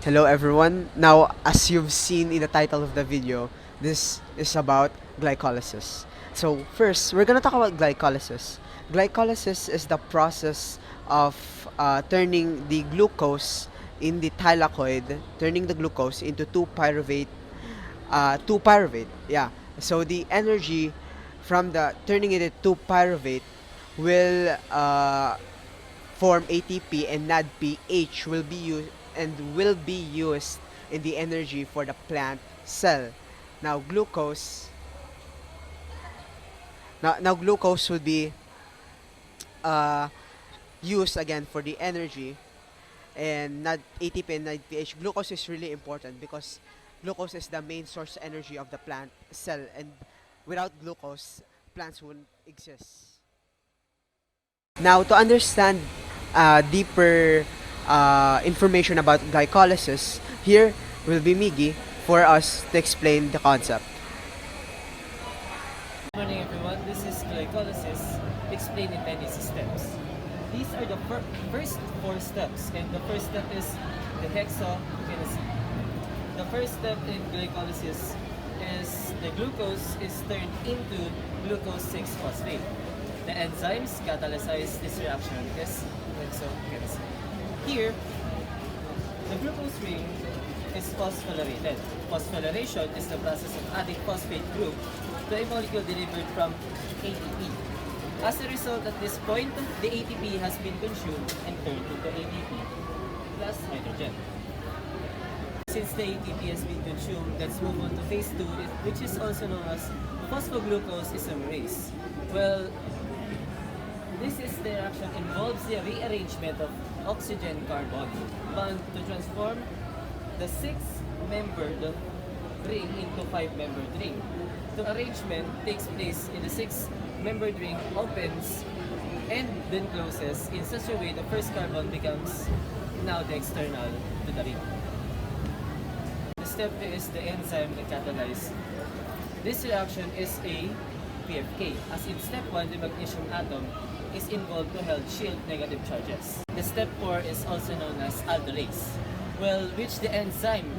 Hello everyone. Now, as you've seen in the title of the video, this is about glycolysis. So first, we're gonna talk about glycolysis. Glycolysis is the process of turning the glucose in the thylakoid, turning the glucose into 2 pyruvate. Yeah. So the energy from the turning it into pyruvate will form ATP, and NADPH will be used in the energy for the plant cell. Now glucose will be uh, used again for the energy, and not ATP and NADPH. Glucose is really important because glucose is the main source energy of the plant cell, and without glucose, plants wouldn't exist. Now, to understand deeper information about glycolysis, here will be Miggy for us to explain the concept. Good morning everyone, this is glycolysis explained in many steps. These are the first 4 steps, and the first step is the hexokinase. The first step in glycolysis is the glucose is turned into glucose 6-phosphate. The enzymes catalyze this reaction is hexokinase. Here, the glucose ring is phosphorylated. Phosphorylation is the process of adding phosphate group to a molecule delivered from ATP. As a result, at this point, the ATP has been consumed and turned into ADP plus hydrogen. Since the ATP has been consumed, let's move on to phase 2, which is also known as phosphoglucose isomerase. Well, this is the reaction involves the rearrangement of oxygen-carbon bond to transform the 6-membered ring into 5-membered ring. The arrangement takes place in the 6-membered ring opens and then closes in such a way the first carbon becomes now the external to the ring. The step 2 is the enzyme that catalyzes. This reaction is a PFK, as in step 1, the magnesium atom is involved to help shield negative charges. The step 4 is also known as aldolase, which the enzyme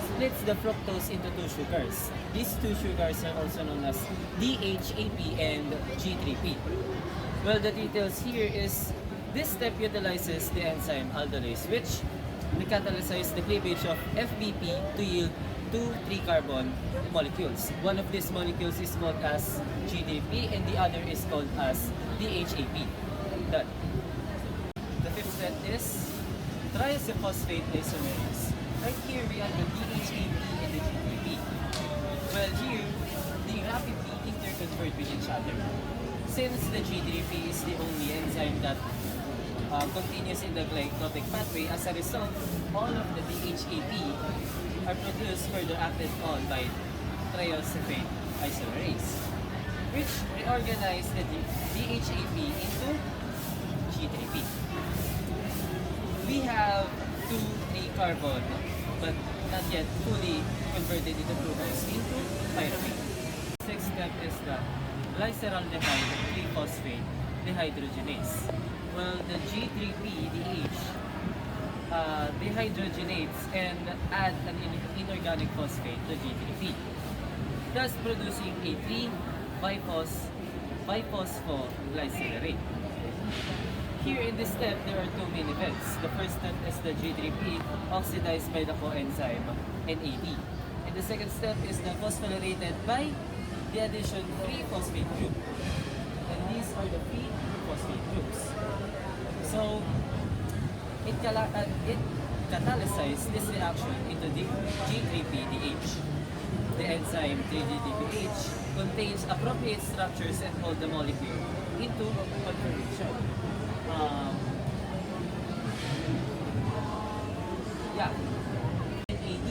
splits the fructose into 2 sugars. These 2 sugars are also known as DHAP and G3P. The details here is this step utilizes the enzyme aldolase, which catalyzes the cleavage of FBP to yield 2 3-carbon molecules. One of these molecules is called as G3P and the other is called as DHAP. Done. The 5th step is triphosphate isomerase. Right here we have the DHAP and the G3P. Here they rapidly interconvert with each other. Since the G3P is the only enzyme that continues in the glycolytic pathway, as a result, all of the DHAP are produced further acted on by triphosphate isomerase, which reorganize the DHAP into G3P. We have 2 3-carbon, but not yet fully converted into glucose into pyruvate. 6th step is the glyceraldehyde 3-phosphate dehydrogenase. The G3PDH dehydrogenates and add an inorganic phosphate to G3P, thus producing a 3-biphosphogycerate. Here in this step, there are 2 main events. The first step is the G3P oxidized by the coenzyme NAD. And the second step is the phosphorylated by the addition 3-phosphate group. And these are the 3 phosphate groups. So, it catalyzes this reaction into the G3PDH. The enzyme 3-GTPH contains appropriate structures and hold the molecule into conformation. NAD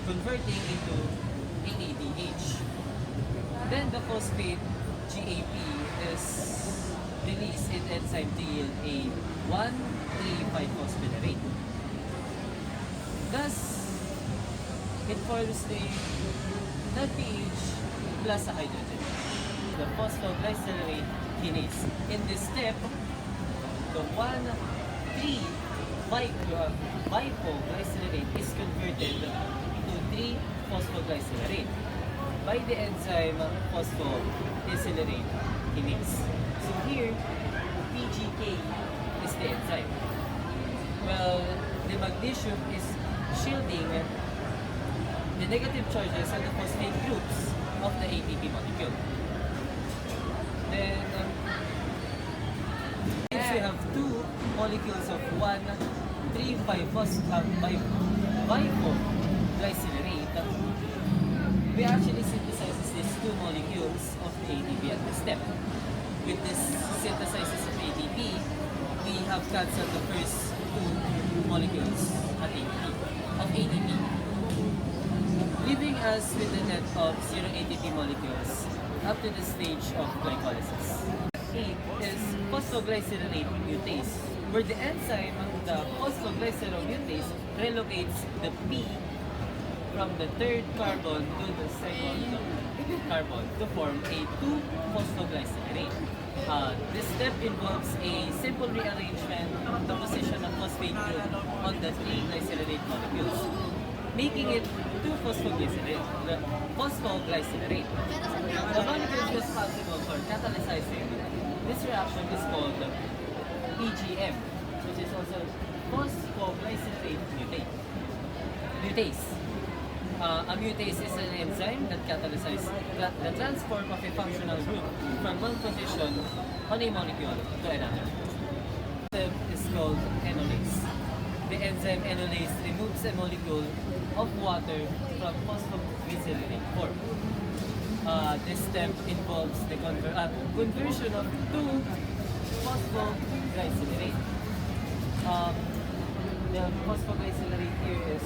converting into NADH. Then the phosphate GAP is released in enzyme to yield a 1,3,5-phosphorylate. Thus, it forms a NADPH plus a hydrogen. The phosphoglycerate kinase. In this step, the 1,3 bipoglycerate is converted to 3-phosphoglycerate by the enzyme phosphoglycerate kinase. So here, PGK is the enzyme. Well, the magnesium is shielding the negative charges on the phosphate groups of the ATP molecule. Then, since we have two molecules of 1,3,5-bipoglycerate, we actually synthesize these two molecules of the ATP at this step. With this synthesis of ATP, we have cancelled the first two molecules at ATP, leaving us with a net of 0 ATP molecules up to the stage of glycolysis. 8 is phosphoglycerate mutase, where the enzyme, the phosphoglycerate mutase, relocates the P from the third carbon to the second carbon to form a 2-phosphoglycerate. This step involves a simple rearrangement of the position of phosphate group on the 3 glycerate molecules, making it 2-phosphoglycerate. The molecule responsible for catalyzing this reaction is called PGM, which is also phosphoglycerate mutase. A mutase is an enzyme that catalyzes the transform of a functional group from one position on a molecule to another. This step is called enolase. The enzyme enolase removes a molecule of water from phosphoglycerate form. This step involves the conversion of 2-phosphoglycerate. The phosphoglycerate here is.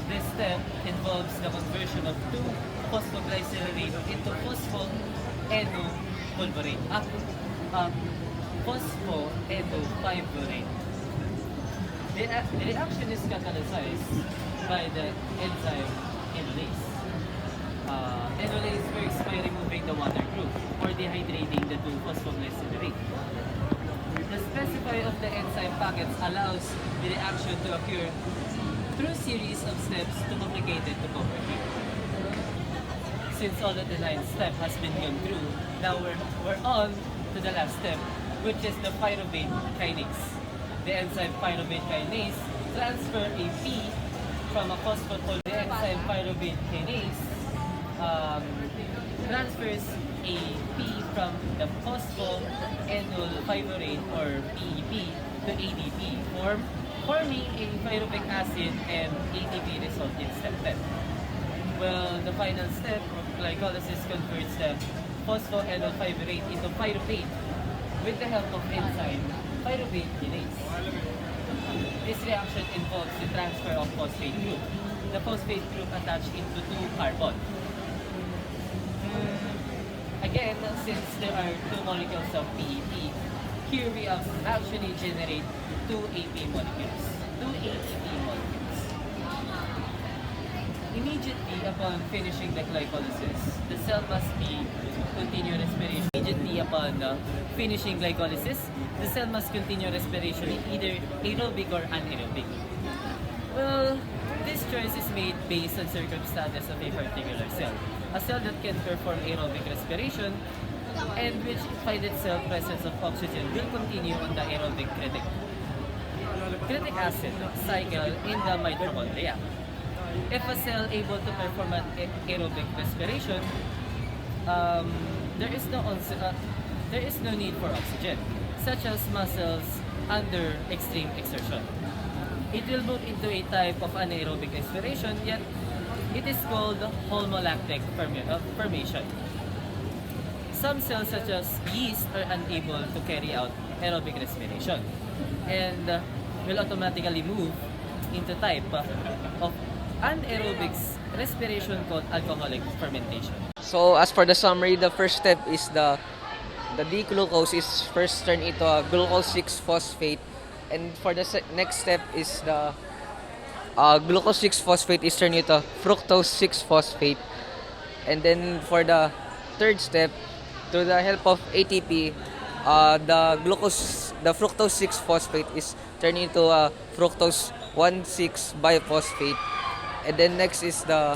This step involves the conversion of 2-phosphoglycerate into phosphoenopulverate. Phosphoenopulverate. The reaction is catalyzed by the enzyme enolase. Enolase works by removing the water group or dehydrating the 2-phosphoglycerate. The specifier of the enzyme packets allows the reaction to occur through a series of steps too complicated to cover here. Since all of the 9th step has been gone through, now we're on to the last step, which is the pyruvate kinase. The enzyme pyruvate kinase transfer a P from a phosphoryl. The enzyme pyruvate kinase transfers a P from the phosphoenolpyruvate or PEP to ADP forming a pyruvic acid and ATP result in step 10. Well, the final step of glycolysis converts the phosphoenolpyruvate into pyruvate with the help of enzyme pyruvate kinase. This reaction involves the transfer of phosphate group. The phosphate group attached into 2 carbon. Again, since there are 2 molecules of PEP, here we actually generate 2 AP molecules. 2 ATP molecules. Immediately upon finishing the glycolysis, the cell must continue respiration. Immediately upon finishing glycolysis, the cell must continue respiration in either aerobic or anaerobic. Well, this choice is made based on circumstances of a particular cell. A cell that can perform aerobic respiration and which find itself presence of oxygen will continue on the aerobic critic acid cycle in the mitochondria. If a cell able to perform an aerobic respiration, there is no need for oxygen, such as muscles under extreme exertion. It will move into a type of anaerobic respiration, yet it is called holmolactic formation. Some cells such as yeast are unable to carry out aerobic respiration and will automatically move into type of anaerobic respiration called alcoholic fermentation. So as for the summary, the first step is the D-glucose is first turned into a glucose 6-phosphate, and for the next step is the glucose 6-phosphate is turned into fructose 6-phosphate, and then for the third step, through the help of ATP, the the fructose 6 phosphate is turned into a fructose 1,6 biphosphate. And then next is the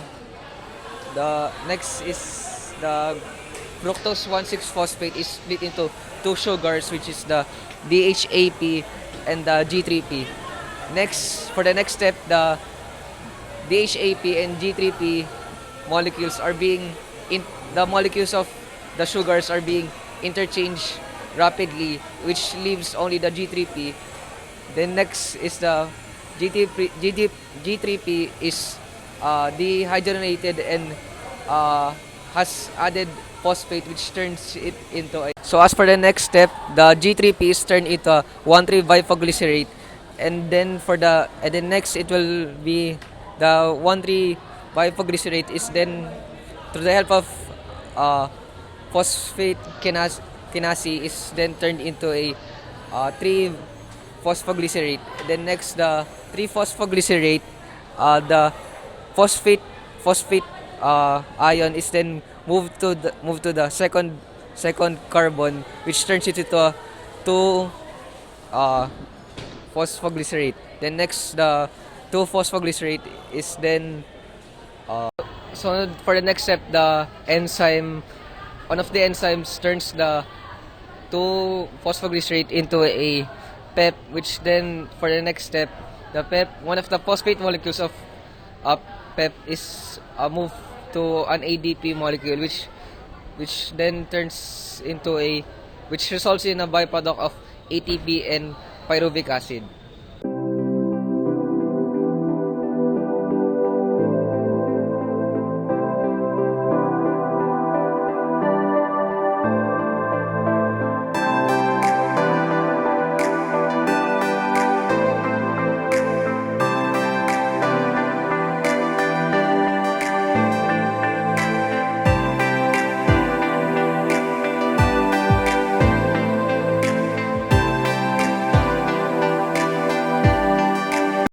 fructose 1,6 phosphate is split into two sugars, which is the DHAP and the G3P. Next, for the next step, the DHAP and G3P molecules are being the molecules of the sugars are being interchanged rapidly, which leaves only the G3P. Then next is the G3P is dehydrogenated and has added phosphate, which turns it into a. So as for the next step, the G3P is turned into a 1,3-biphosphoglyscerate, and then next it will be the 1,3-biphosphoglyscerate is then through the help of phosphate kinase is then turned into a 3-phosphoglycerate. Then next, the 3-phosphoglycerate, the phosphate ion is then moved to the second carbon, which turns it into a 2 phosphoglycerate. Then next, the 2-phosphoglycerate is then so for the next step, the enzyme, one of the enzymes turns the 2-phosphoglycerate into a PEP, which then for the next step, the PEP, one of the phosphate molecules of PEP is moved to an ADP molecule, which then turns into which results in a byproduct of ATP and pyruvic acid.